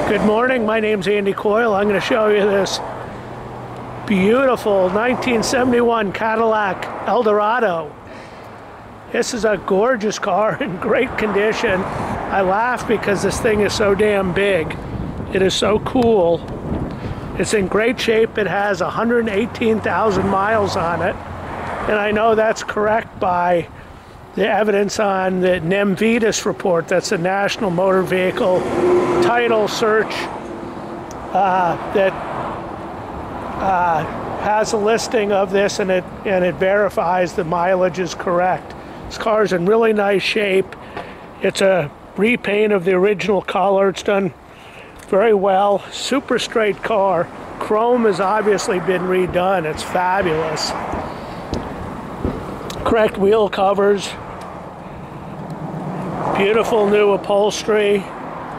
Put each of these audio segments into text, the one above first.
Good morning, my name's Andy Coyle. I'm going to show you this beautiful 1971 Cadillac Eldorado. This is a gorgeous car in great condition. I laugh because this thing is so damn big. It is so cool. It's in great shape. It has 118,000 miles on it. And I know that's correct by the evidence on the NEMVIDIS report. That's the National Motor Vehicle Title Search that has a listing of this, and it verifies the mileage is correct. This car is in really nice shape. It's a repaint of the original color. It's done very well. Super straight car. Chrome has obviously been redone. It's fabulous. Correct wheel covers. Beautiful new upholstery.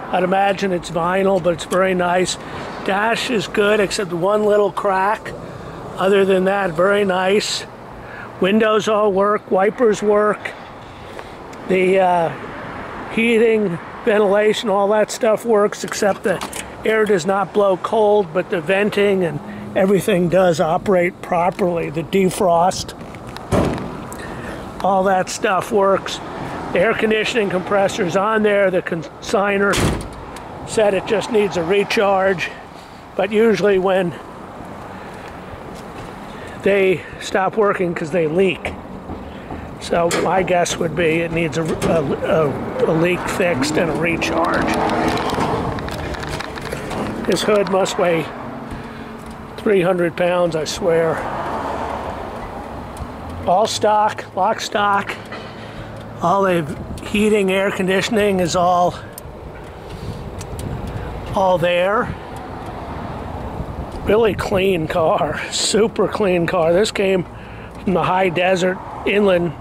I'd imagine it's vinyl, but it's very nice. Dash is good, except one little crack. Other than that, very nice. Windows all work, wipers work. The heating, ventilation, all that stuff works, except the air does not blow cold, but the venting and everything does operate properly. The defrost, all that stuff works. The air conditioning compressor's on there. The consignor said it just needs a recharge, but usually when they stop working because they leak. So my guess would be it needs a leak fixed and a recharge. This hood must weigh 300 pounds, I swear. All stock, lock stock. All the heating, air conditioning is all there. Really clean car, super clean car. This came from the high desert inland,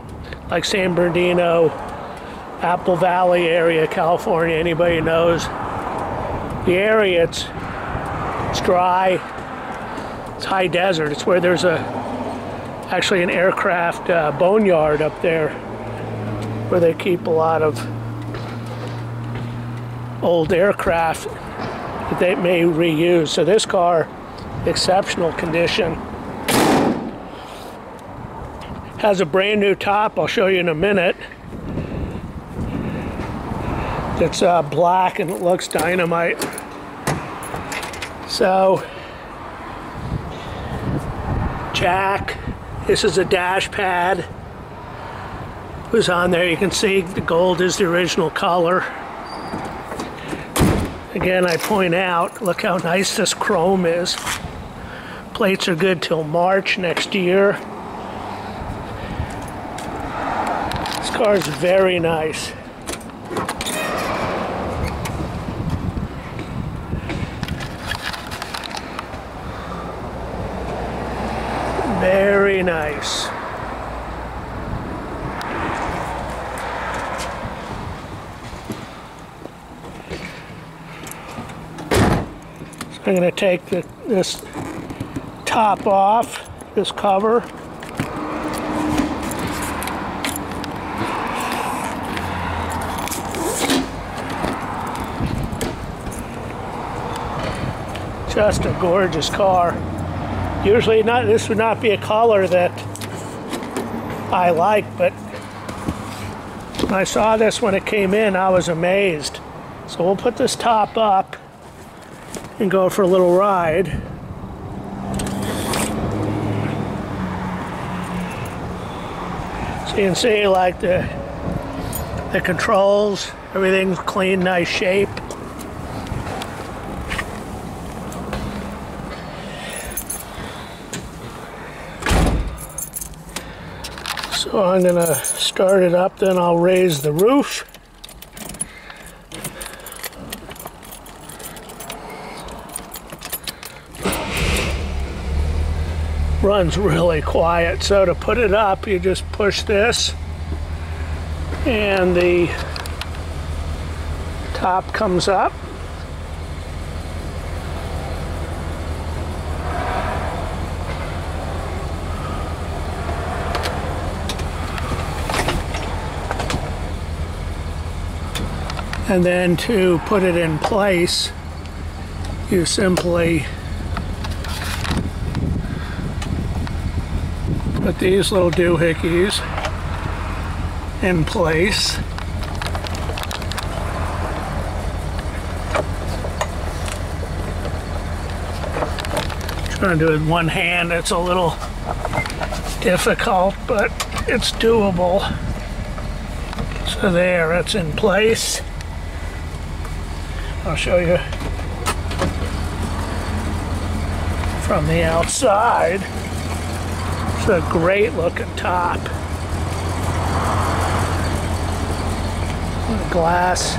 like San Bernardino, Apple Valley area, California. Anybody knows the area? It's dry. It's high desert. It's where there's actually an aircraft boneyard up there, where they keep a lot of old aircraft that they may reuse. So this car, exceptional condition. Has a brand new top, I'll show you in a minute. It's black and it looks dynamite. So, jack, this is a dash pad. Was on there. You can see the gold is the original color. Again, I point out, look how nice this chrome is. Plates are good till March next year. This car is very nice. Very nice. I'm going to take this top off, this cover. Just a gorgeous car. Usually this would not be a color that I like, but when I saw this when it came in, I was amazed. So we'll put this top up and go for a little ride. So you can see, like, the controls, everything's clean, nice shape. So I'm gonna start it up, then I'll raise the roof. Runs really quiet, so to put it up, you just push this and the top comes up. And then to put it in place, you simply put these little doohickeys in place. Trying to do it with one hand, it's a little difficult, but it's doable. So there, it's in place. I'll show you from the outside. It's a great looking top. The glass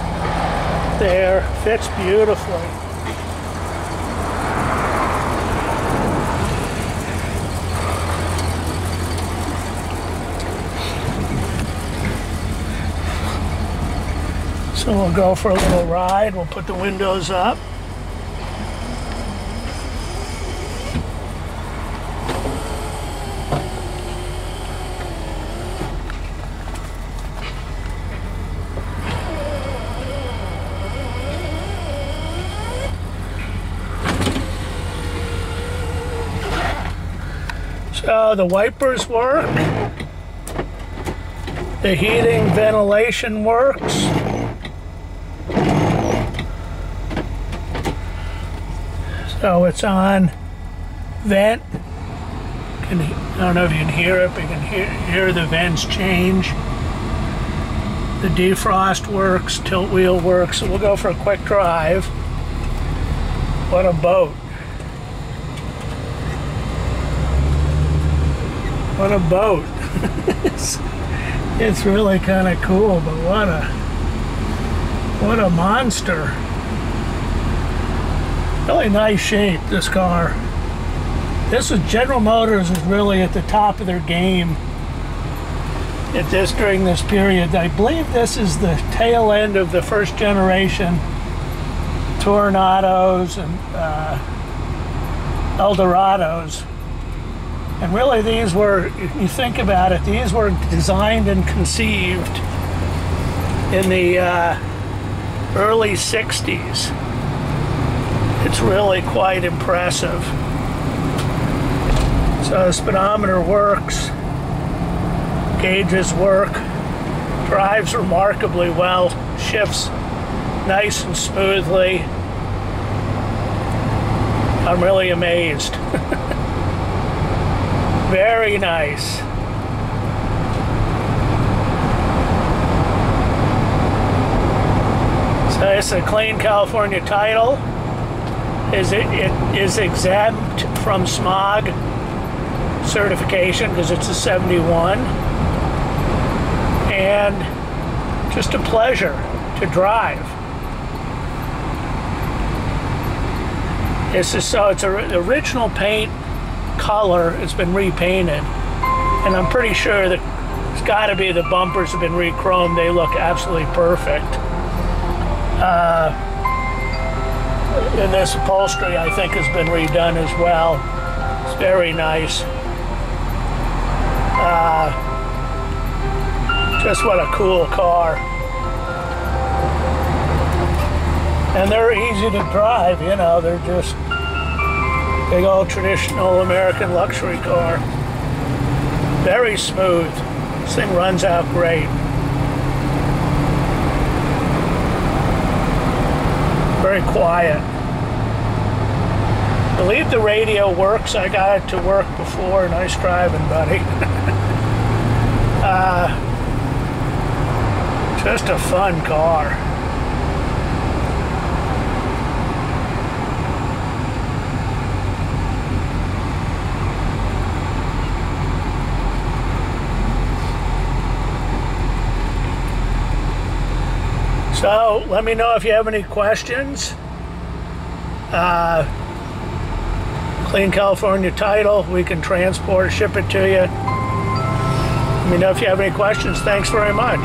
there fits beautifully. So we'll go for a little ride. We'll put the windows up. So the wipers work. The heating, ventilation works. So it's on vent. I don't know if you can hear it, but you can hear the vents change. The defrost works, tilt wheel works. So we'll go for a quick drive. What a boat. What a boat. It's really kind of cool, but what a monster. Really nice shape, this car. This is General Motors is really at the top of their game during this period. I believe this is the tail end of the first generation Tornados and Eldorados. And really these were, if you think about it, these were designed and conceived in the early 60s. It's really quite impressive. So the speedometer works, gauges work, drives remarkably well, shifts nice and smoothly. I'm really amazed. Very nice. So it's a clean California title. It is exempt from smog certification because it's a 71, and just a pleasure to drive. It's the original paint color has been repainted, and I'm pretty sure that it's got to be the bumpers have been re-chromed. They look absolutely perfect. And this upholstery, I think, has been redone as well. It's very nice. Just what a cool car. And they're easy to drive, you know, they're just big old traditional American luxury car. Very smooth. This thing runs out great. Very quiet. I believe the radio works. I got it to work before. Nice driving, buddy. Just a fun car. So let me know if you have any questions. Clean California title, we can transport or ship it to you. Let me know if you have any questions. Thanks very much.